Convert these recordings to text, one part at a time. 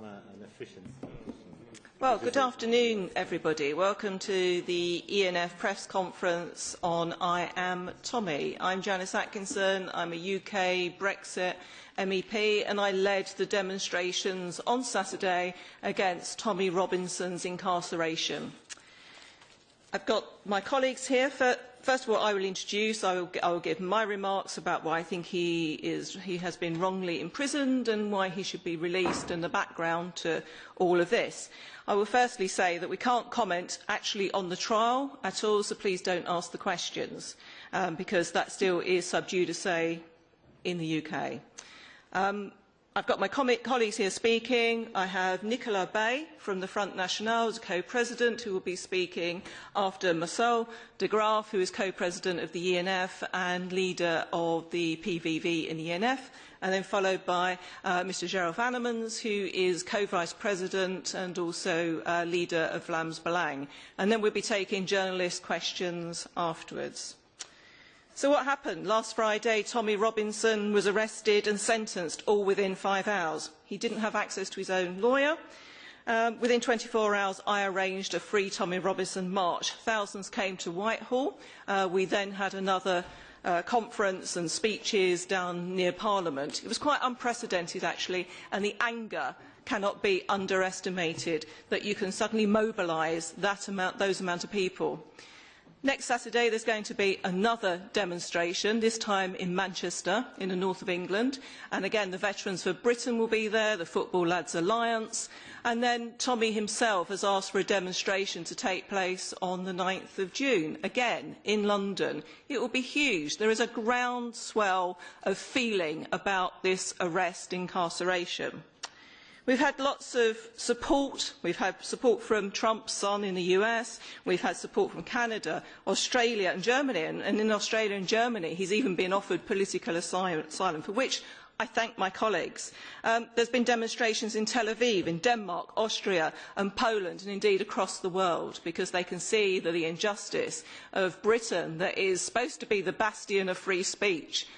and efficient. Well, good afternoon, everybody. Welcome to the ENF press conference on I Am Tommy. I'm Janice Atkinson. I'm a UK Brexit MEP, and I led the demonstrations on Saturday against Tommy Robinson's incarceration. I've got my colleagues here. First of all, I will introduce, I will give my remarks about why I think he has been wrongly imprisoned and why he should be released and the background to all of this. I will firstly say that we can't comment actually on the trial at all, so please don't ask the questions, because that still is sub judice in the UK. I've got my colleagues here speaking. I have Nicolas Bay from the Front National as co-president, who will be speaking after Marcell de Graaff, who is co-president of the ENF and leader of the PVV in the ENF, and then followed by Mr. Gerald Vannemans, who is co-vice president and also leader of Vlaams Belang. And then we'll be taking journalist questions afterwards. So what happened? Last Friday, Tommy Robinson was arrested and sentenced all within 5 hours. He didn't have access to his own lawyer. Within 24 hours, I arranged a free Tommy Robinson march. Thousands came to Whitehall. We then had another conference and speeches down near Parliament. It was quite unprecedented, actually, and the anger cannot be underestimated, that you can suddenly mobilise those amount of people. Next Saturday, there's going to be another demonstration, this time in Manchester, in the north of England. And again, the Veterans for Britain will be there, the Football Lads Alliance. And then Tommy himself has asked for a demonstration to take place on the 9th of June, again, in London. It will be huge. There is a groundswell of feeling about this arrest incarceration. We've had lots of support. We've had support from Trump's son in the US. We've had support from Canada, Australia and Germany. And in Australia and Germany, he's even been offered political asylum, for which I thank my colleagues. There's been demonstrations in Tel Aviv, in Denmark, Austria and Poland, and indeed across the world, because they can see that the injustice of Britain, that is supposed to be the bastion of free speech,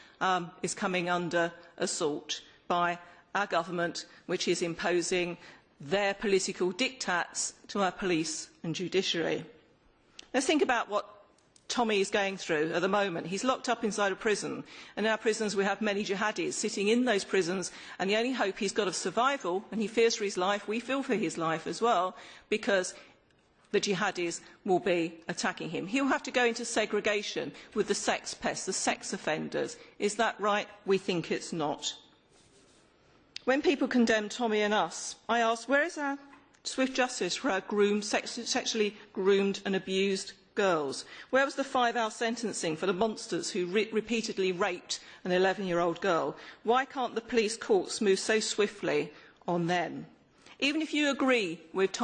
is coming under assault by our government, which is imposing their political diktats to our police and judiciary. Let's think about what Tommy is going through at the moment. He's locked up inside a prison, and in our prisons we have many jihadis sitting in those prisons, and the only hope he's got of survival, and he fears for his life, we feel for his life as well, because the jihadis will be attacking him. He'll have to go into segregation with the sex pests, the sex offenders. Is that right? We think it's not. When people condemn Tommy and us, I ask, where is our swift justice for our sexually groomed and abused girls? Where was the 5-hour sentencing for the monsters who repeatedly raped an 11-year-old girl? Why can't the police courts move so swiftly on them? Even if you agree with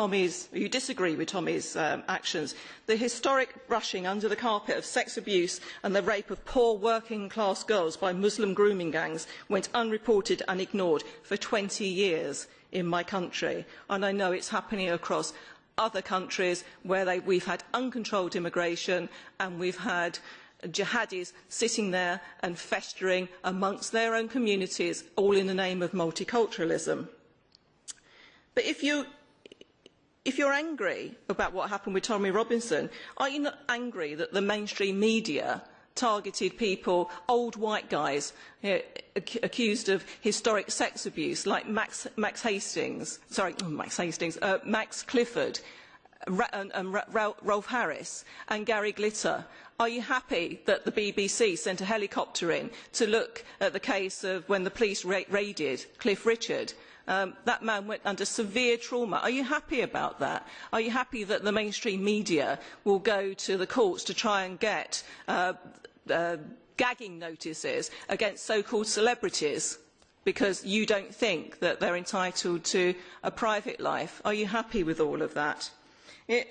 you disagree with Tommy's actions, the historic brushing under the carpet of sex abuse and the rape of poor working-class girls by Muslim grooming gangs went unreported and ignored for 20 years in my country. And I know it's happening across other countries where we've had uncontrolled immigration and we've had jihadis sitting there and festering amongst their own communities, all in the name of multiculturalism. But if you're angry about what happened with Tommy Robinson, are you not angry that the mainstream media targeted people, old white guys, accused of historic sex abuse, like Max Clifford, and Rolf Harris and Gary Glitter? Are you happy that the BBC sent a helicopter in to look at the case of when the police raided Cliff Richard? That man went under severe trauma. Are you happy about that? Are you happy that the mainstream media will go to the courts to try and get gagging notices against so-called celebrities because you don't think that they're entitled to a private life? Are you happy with all of that?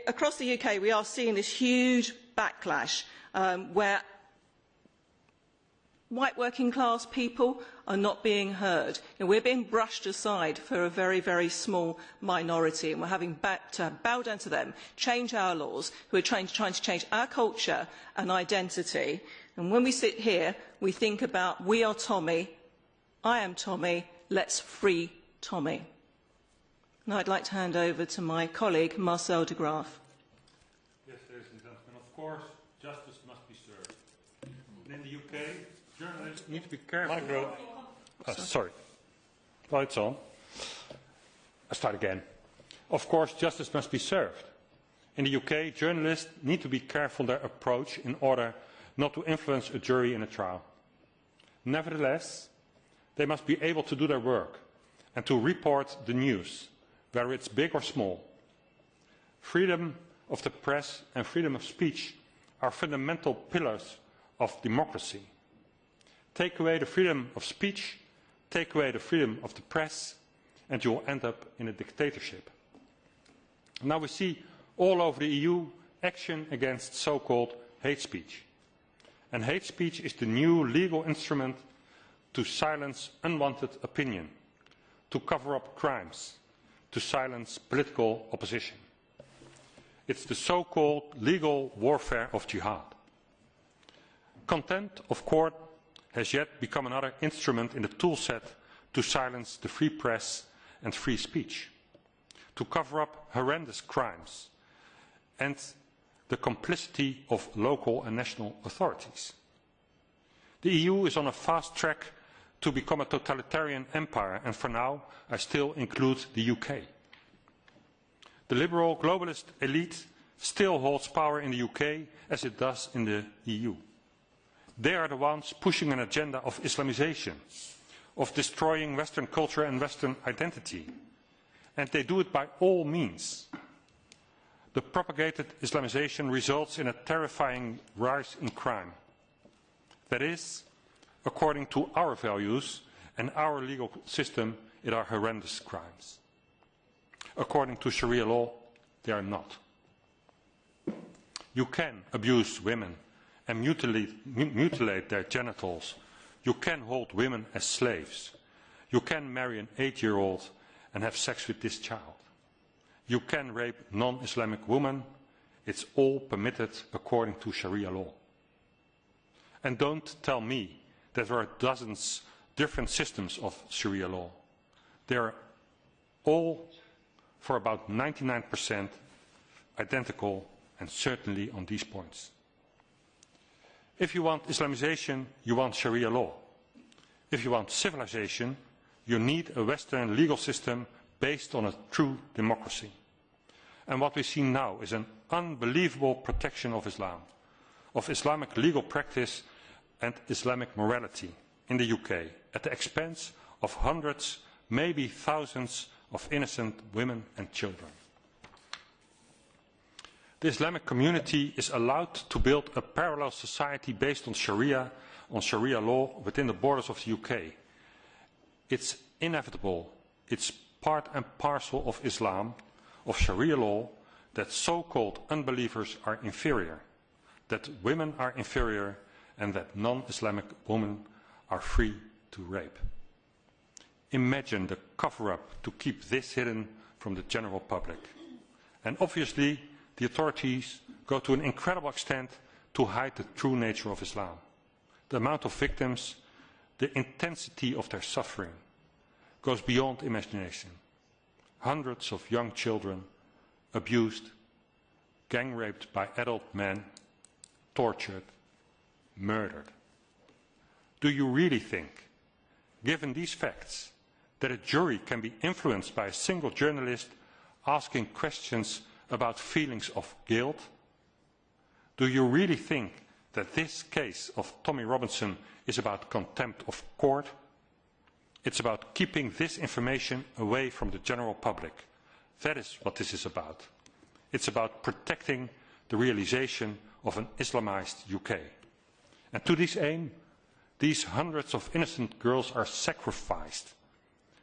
Across the UK, we are seeing this huge backlash where white working class people are not being heard. We're being brushed aside for a very, very small minority, and we're having to bow down to them, change our laws, who are trying to change our culture and identity. And when we sit here, we think about, we are Tommy, I am Tommy, let's free Tommy. And I'd like to hand over to my colleague, Marcell de Graaff. Yes, ladies and gentlemen, of course, justice must be served. In the UK, journalists need to be careful. Sorry. Well, it's on. I'll start again. Of course, justice must be served. In the UK, journalists need to be careful their approach in order not to influence a jury in a trial. Nevertheless, they must be able to do their work and to report the news, whether it's big or small. Freedom of the press and freedom of speech are fundamental pillars of democracy. Take away the freedom of speech, take away the freedom of the press, and you will end up in a dictatorship. Now we see all over the EU action against so-called hate speech. And hate speech is the new legal instrument to silence unwanted opinion, to cover up crimes, to silence political opposition. It's the so-called legal warfare of jihad. Contempt of court has yet become another instrument in the toolset to silence the free press and free speech, to cover up horrendous crimes and the complicity of local and national authorities. The EU is on a fast track to become a totalitarian empire, and for now I still include the UK. The liberal globalist elite still holds power in the UK as it does in the EU. They are the ones pushing an agenda of Islamization, of destroying Western culture and Western identity. And they do it by all means. The propagated Islamization results in a terrifying rise in crime. That is, according to our values and our legal system, it are horrendous crimes. According to Sharia law, they are not. You can abuse women and mutilate their genitals. You can hold women as slaves. You can marry an 8-year-old and have sex with this child. You can rape non-Islamic women. It's all permitted according to Sharia law. And don't tell me that there are dozens different systems of Sharia law. They are all, for about 99%, identical, and certainly on these points. If you want Islamization, you want Sharia law. If you want civilization, you need a Western legal system based on a true democracy. And what we see now is an unbelievable protection of Islam, of Islamic legal practice and Islamic morality in the UK, at the expense of hundreds, maybe thousands of innocent women and children. The Islamic community is allowed to build a parallel society based on Sharia law within the borders of the UK. It's inevitable, it's part and parcel of Islam, of Sharia law, that so-called unbelievers are inferior, that women are inferior, and that non-Islamic women are free to rape. Imagine the cover-up to keep this hidden from the general public. And obviously, the authorities go to an incredible extent to hide the true nature of Islam. The amount of victims, the intensity of their suffering goes beyond imagination. Hundreds of young children abused, gang raped by adult men, tortured, murdered. Do you really think, given these facts, that a jury can be influenced by a single journalist asking questions about feelings of guilt? Do you really think that this case of Tommy Robinson is about contempt of court? It's about keeping this information away from the general public. That is what this is about. It's about protecting the realization of an Islamized UK. And to this aim, these hundreds of innocent girls are sacrificed.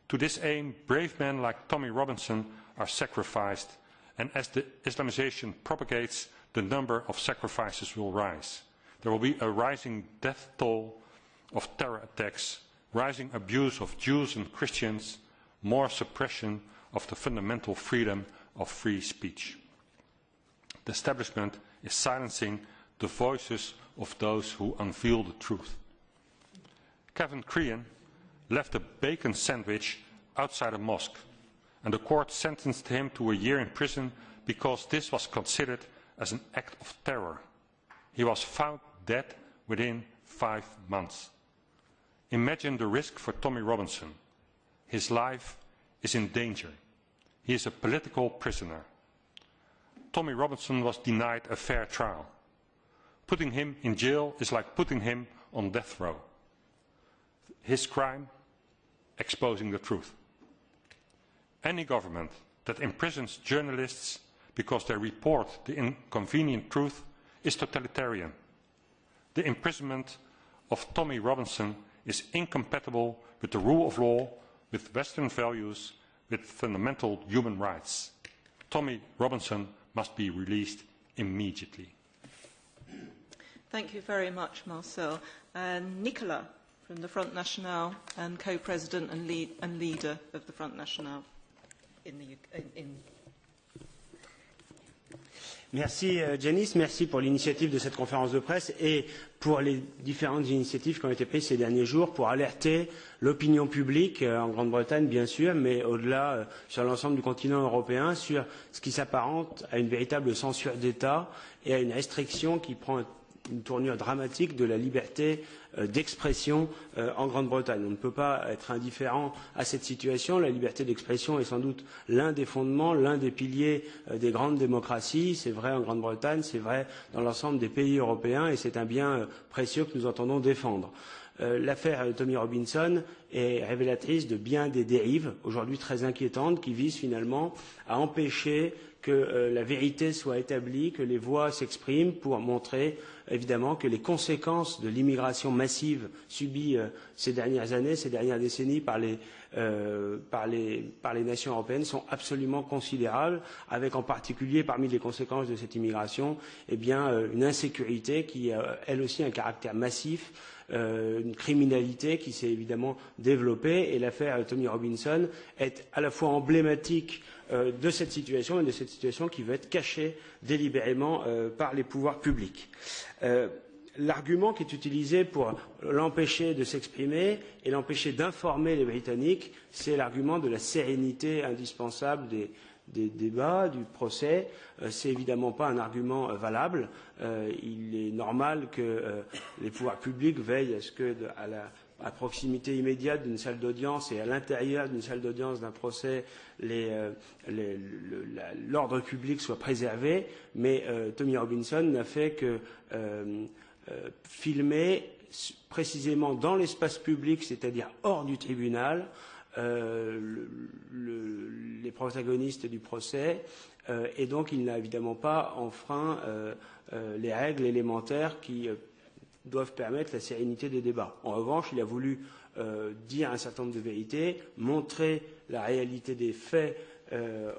To this aim, brave men like Tommy Robinson are sacrificed, and as the Islamization propagates, the number of sacrifices will rise. There will be a rising death toll of terror attacks, rising abuse of Jews and Christians, more suppression of the fundamental freedom of free speech. The establishment is silencing the voices of those who unveil the truth. Kevin Crean left a bacon sandwich outside a mosque, and the court sentenced him to a year in prison because this was considered as an act of terror. He was found dead within 5 months. Imagine the risk for Tommy Robinson. His life is in danger. He is a political prisoner. Tommy Robinson was denied a fair trial. Putting him in jail is like putting him on death row. His crime? Exposing the truth. Any government that imprisons journalists because they report the inconvenient truth is totalitarian. The imprisonment of Tommy Robinson is incompatible with the rule of law, with Western values, with fundamental human rights. Tommy Robinson must be released immediately. Thank you very much, Marcell. And Nicolas from the Front National and co-president and leader of the Front National in the UK. Merci Janice, merci pour l'initiative de cette conférence de presse et pour les différentes initiatives qui ont été prises ces derniers jours pour alerter l'opinion publique en Grande-Bretagne bien sûr, mais au-delà sur l'ensemble du continent européen sur ce qui s'apparente à une véritable censure d'État et à une restriction qui prend une tournure dramatique de la liberté d'expression en Grande-Bretagne. On ne peut pas être indifférent à cette situation. La liberté d'expression est sans doute l'un des fondements, l'un des piliers des grandes démocraties. C'est vrai en Grande-Bretagne, c'est vrai dans l'ensemble des pays européens et c'est un bien précieux que nous entendons défendre. L'affaire Tommy Robinson est révélatrice de bien des dérives, aujourd'hui très inquiétantes, qui visent finalement à empêcher que la vérité soit établie, que les voix s'expriment pour montrer évidemment que les conséquences de l'immigration massive subie ces dernières années, ces dernières décennies par les nations européennes sont absolument considérables, avec en particulier parmi les conséquences de cette immigration une insécurité qui a elle aussi un caractère massif, une criminalité qui s'est évidemment développée et l'affaire Tommy Robinson est à la fois emblématique de cette situation et de cette situation qui veut être cachée délibérément par les pouvoirs publics. L'argument qui est utilisé pour l'empêcher de s'exprimer et l'empêcher d'informer les Britanniques, c'est l'argument de la sérénité indispensable des débats, du procès. C'est évidemment pas un argument valable. Il est normal que les pouvoirs publics veillent à ce que, à proximité immédiate d'une salle d'audience et à l'intérieur d'une salle d'audience d'un procès, l'ordre public soit préservé, mais Tommy Robinson n'a fait que filmer précisément dans l'espace public, c'est-à-dire hors du tribunal, les protagonistes du procès, et donc il n'a évidemment pas enfreint les règles élémentaires qui doivent permettre la sérénité des débats. En revanche, il a voulu dire un certain nombre de vérités, montrer la réalité des faits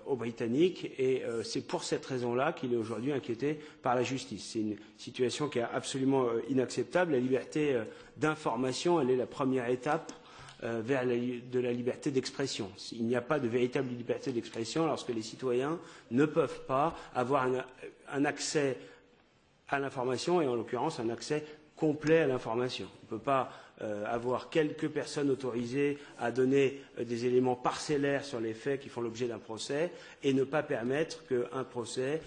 aux Britanniques et c'est pour cette raison-là qu'il est aujourd'hui inquiété par la justice. C'est une situation qui est absolument inacceptable. La liberté d'information, elle est la première étape vers de la liberté d'expression. Il n'y a pas de véritable liberté d'expression lorsque les citoyens ne peuvent pas avoir un accès à l'information et en l'occurrence un accès complet à l'information. On ne peut pas avoir quelques personnes autorisées à donner des éléments parcellaires sur les faits qui font l'objet d'un procès et ne pas permettre qu'un procès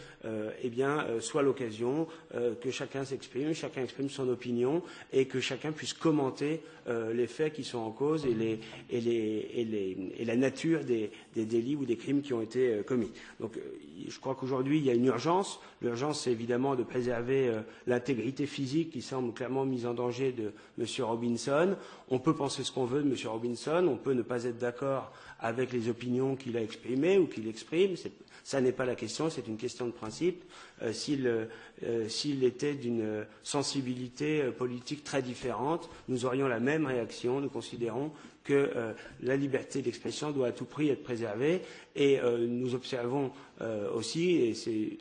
soit l'occasion que chacun s'exprime, chacun exprime son opinion et que chacun puisse commenter les faits qui sont en cause et la nature des délits ou des crimes qui ont été commis. Donc je crois qu'aujourd'hui il y a une urgence. L'urgence c'est évidemment de préserver l'intégrité physique qui semble clairement mise en danger de M. Robinson. On peut penser ce qu'on veut de M. Robinson, on peut ne pas être d'accord avec les opinions qu'il a exprimées ou qu'il exprime. Ça n'est pas la question, c'est une question de principe. S'il était d'une sensibilité politique très différente, nous aurions la même réaction. Nous considérons que la liberté d'expression doit à tout prix être préservée et nous observons aussi, et c'est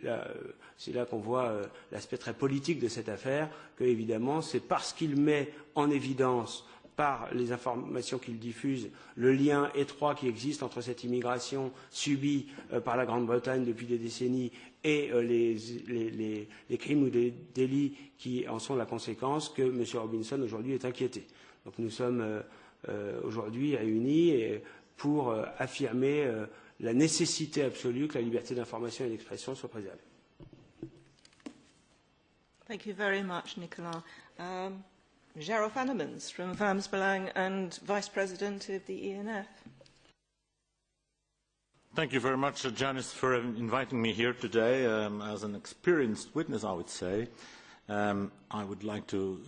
là qu'on voit l'aspect très politique de cette affaire, que évidemment c'est parce qu'il met en évidence par les informations qu'il diffuse, le lien étroit qui existe entre cette immigration subie par la Grande-Bretagne depuis des décennies et les crimes ou les délits qui en sont la conséquence, que M. Robinson aujourd'hui est inquiété. Donc nous sommes aujourd'hui réunis pour affirmer la nécessité absolue que la liberté d'information et d'expression soit préservée. Thank you very much, Nicolas. Jarrell Vannemans from Vlaams and Vice President of the ENF. Thank you very much, Janice, for inviting me here today. As an experienced witness, I would say, I would like to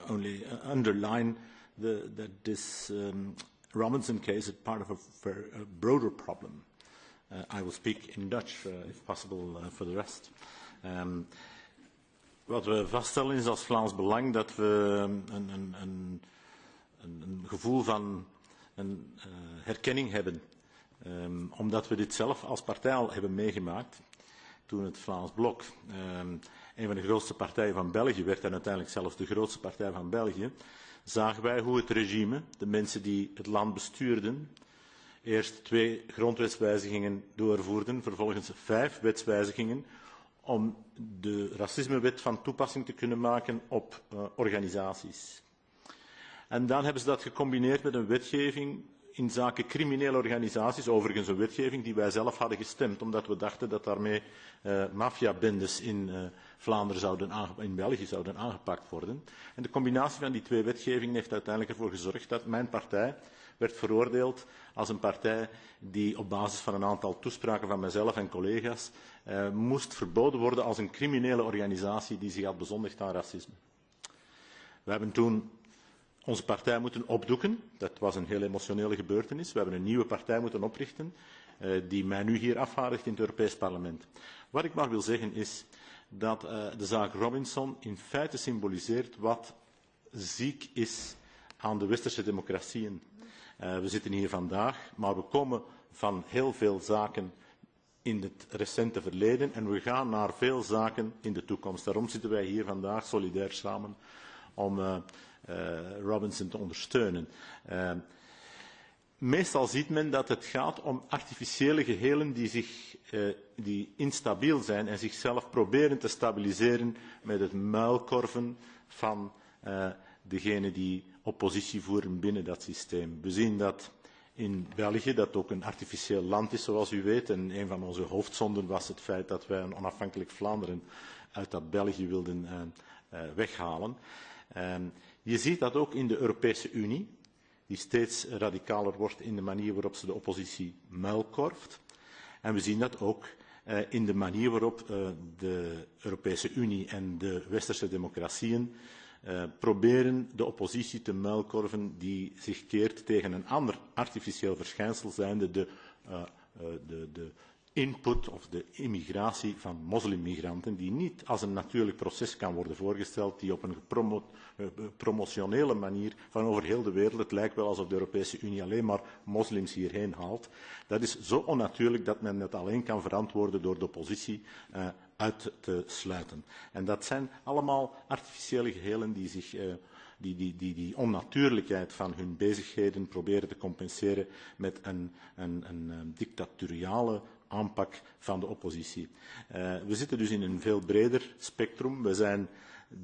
only underline that this Robinson case is part of a broader problem. I will speak in Dutch, if possible, for the rest. Wat we vaststellen is als Vlaams Belang dat we een gevoel van herkenning hebben. Omdat we dit zelf als partij al hebben meegemaakt. Toen het Vlaams Blok, een van de grootste partijen van België werd en uiteindelijk zelfs de grootste partij van België, zagen wij hoe het regime, de mensen die het land bestuurden, eerst 2 grondwetswijzigingen doorvoerden, vervolgens 5 wetswijzigingen om de racismewet van toepassing te kunnen maken op organisaties. En dan hebben ze dat gecombineerd met een wetgeving in zaken criminele organisaties, overigens een wetgeving die wij zelf hadden gestemd, omdat we dachten dat daarmee maffiabendes in Vlaanderen in België zouden aangepakt worden. En de combinatie van die 2 wetgevingen heeft uiteindelijk ervoor gezorgd dat mijn partij werd veroordeeld als een partij die op basis van een aantal toespraken van mezelf en collega's moest verboden worden als een criminele organisatie die zich had bezondigd aan racisme. We hebben toen onze partij moeten opdoeken. Dat was een heel emotionele gebeurtenis. We hebben een nieuwe partij moeten oprichten die mij nu hier afvaardigt in het Europees Parlement. Wat ik maar wil zeggen is dat de zaak Robinson in feite symboliseert wat ziek is aan de westerse democratieën. We zitten hier vandaag, maar we komen van heel veel zaken in het recente verleden en we gaan naar veel zaken in de toekomst. Daarom zitten wij hier vandaag solidair samen om Robinson te ondersteunen. Meestal ziet men dat het gaat om artificiële gehelen die instabiel zijn en zichzelf proberen te stabiliseren met het muilkorven van degenen die oppositie voeren binnen dat systeem. We zien dat in België, dat ook een artificieel land is, zoals u weet. En een van onze hoofdzonden was het feit dat wij een onafhankelijk Vlaanderen uit dat België wilden weghalen. Je ziet dat ook in de Europese Unie, die steeds radicaler wordt in de manier waarop ze de oppositie muilkorft. En we zien dat ook in de manier waarop de Europese Unie en de westerse democratieën proberen de oppositie te muilkorven die zich keert tegen een ander artificieel verschijnsel zijnde de input of de immigratie van moslimmigranten die niet als een natuurlijk proces kan worden voorgesteld, die op een promotionele manier van over heel de wereld, het lijkt wel alsof de Europese Unie alleen maar moslims hierheen haalt. Dat is zo onnatuurlijk dat men het alleen kan verantwoorden door de oppositie uit te sluiten. En dat zijn allemaal artificiële gehelen die onnatuurlijkheid van hun bezigheden proberen te compenseren met een dictatoriale aanpak van de oppositie. We zitten dus in een veel breder spectrum. We zijn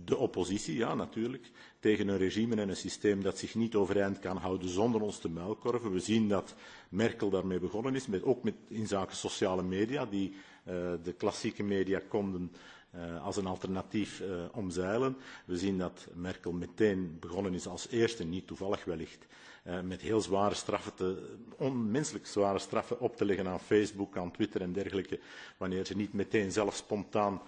de oppositie, ja natuurlijk, tegen een regime en een systeem dat zich niet overeind kan houden zonder ons te muilkorven. We zien dat Merkel daarmee begonnen is, ook in zaken sociale media, die de klassieke media konden als een alternatief omzeilen. We zien dat Merkel meteen begonnen is als eerste, niet toevallig wellicht, met heel zware straffen, onmenselijk zware straffen op te leggen aan Facebook, aan Twitter en dergelijke, wanneer ze niet meteen zelf spontaan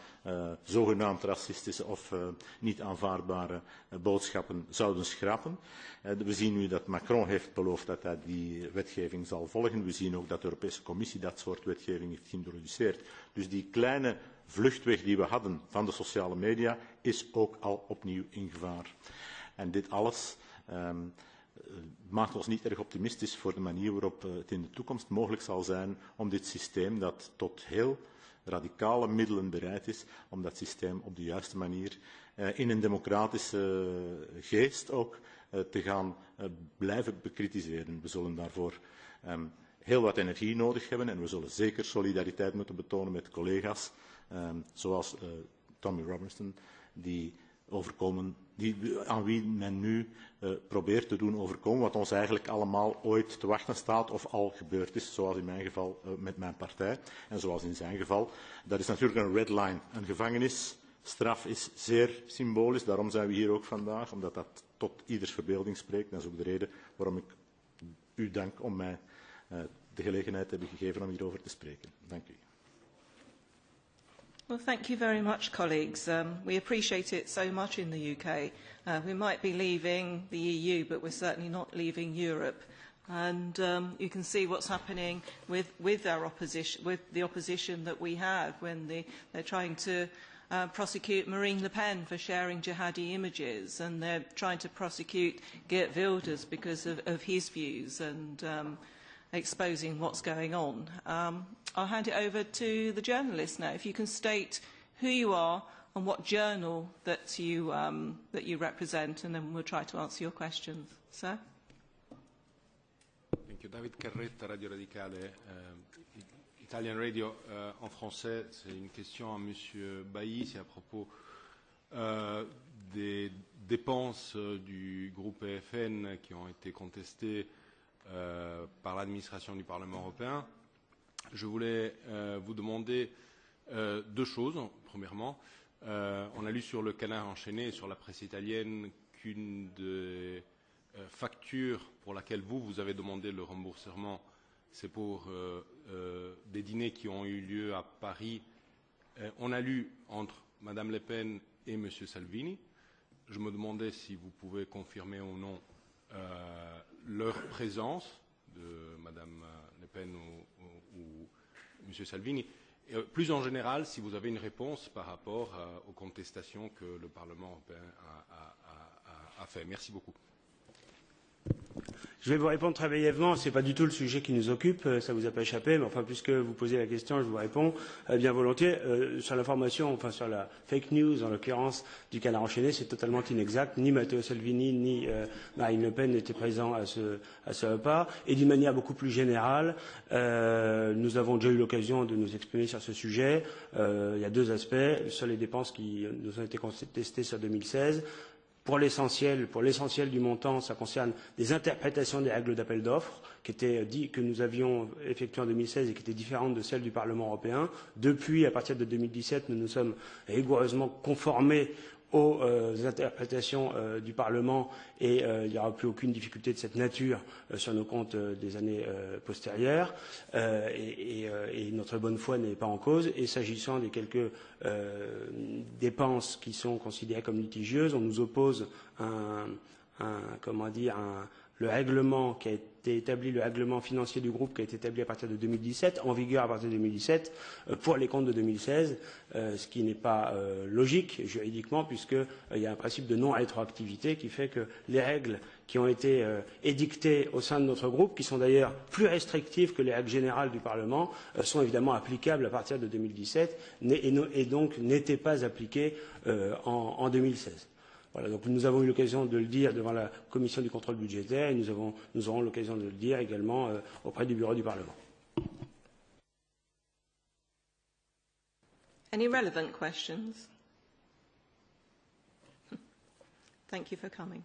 zogenaamd racistische of niet aanvaardbare boodschappen zouden schrappen. We zien nu dat Macron heeft beloofd dat hij die wetgeving zal volgen. We zien ook dat de Europese Commissie dat soort wetgeving heeft geïntroduceerd. Dus die kleine vluchtweg die we hadden van de sociale media is ook al opnieuw in gevaar. En dit alles maakt ons niet erg optimistisch voor de manier waarop het in de toekomst mogelijk zal zijn om dit systeem, dat tot heel radicale middelen bereid is, om dat systeem op de juiste manier in een democratische geest ook te gaan blijven bekritiseren. We zullen daarvoor heel wat energie nodig hebben en we zullen zeker solidariteit moeten betonen met collega's zoals Tommy Robinson, die overkomen aan wie men nu probeert te doen overkomen, wat ons eigenlijk allemaal ooit te wachten staat of al gebeurd is, zoals in mijn geval met mijn partij en zoals in zijn geval. Dat is natuurlijk een red line. Een gevangenisstraf is zeer symbolisch, daarom zijn we hier ook vandaag, omdat dat tot ieders verbeelding spreekt. Dat is ook de reden waarom ik u dank om mij de gelegenheid te hebben gegeven om hierover te spreken. Dank u. Well, thank you very much, colleagues. We appreciate it so much in the UK. We might be leaving the EU, but we're certainly not leaving Europe. And you can see what's happening with our opposition, with the opposition that we have when they're trying to prosecute Marine Le Pen for sharing jihadi images, and they're trying to prosecute Geert Wilders because of his views and exposing what's going on. I'll hand it over to the journalist now. If you can state who you are and what journal that you represent, and then we'll try to answer your questions. Sir? Thank you. David Carretta, Radio Radicale. Italian Radio en français, c'est une question à Monsieur Bailly, c'est à propos des dépenses du groupe EFN qui ont été contestées par l'administration du Parlement européen. Je voulais vous demander deux choses. Premièrement, on a lu sur le Canard enchaîné et sur la presse italienne qu'une des factures pour laquelle vous avez demandé le remboursement, c'est pour des dîners qui ont eu lieu à Paris. On a lu entre Madame Le Pen et Monsieur Salvini. Je me demandais si vous pouvez confirmer ou non leur présence de Madame Le Pen ou Monsieur Salvini. Et plus en général, si vous avez une réponse par rapport aux contestations que le Parlement européen a fait. Merci beaucoup. Je vais vous répondre très brièvement. Ce n'est pas du tout le sujet qui nous occupe, ça ne vous a pas échappé, mais enfin, puisque vous posez la question, je vous réponds bien volontiers. Sur l'information, enfin sur la fake news, en l'occurrence du Canard enchaîné, c'est totalement inexact. Ni Matteo Salvini, ni Marine Le Pen n'étaient présents à ce repas. Et d'une manière beaucoup plus générale, nous avons déjà eu l'occasion de nous exprimer sur ce sujet. Il y a deux aspects. Sur les dépenses qui nous ont été contestées sur 2016, pour l'essentiel du montant, ça concerne des interprétations des règles d'appel d'offres que nous avions effectuées en 2016 et qui étaient différentes de celles du Parlement européen. Depuis, à partir de 2017, nous nous sommes rigoureusement conformés aux interprétations du Parlement et il n'y aura plus aucune difficulté de cette nature sur nos comptes des années postérieures et notre bonne foi n'est pas en cause. Et s'agissant des quelques dépenses qui sont considérées comme litigieuses, on nous oppose le règlement qui a été établi, le règlement financier du groupe qui a été établi à partir de 2017, en vigueur à partir de 2017, pour les comptes de 2016, ce qui n'est pas logique juridiquement, puisqu'il y a un principe de non-rétroactivité qui fait que les règles qui ont été édictées au sein de notre groupe, qui sont d'ailleurs plus restrictives que les règles générales du Parlement, sont évidemment applicables à partir de 2017 et donc n'étaient pas appliquées en 2016. Voilà, donc nous avons eu l'occasion de le dire devant la Commission du contrôle budgétaire et nous aurons l'occasion de le dire également auprès du Bureau du Parlement. Any relevant questions? Thank you for coming.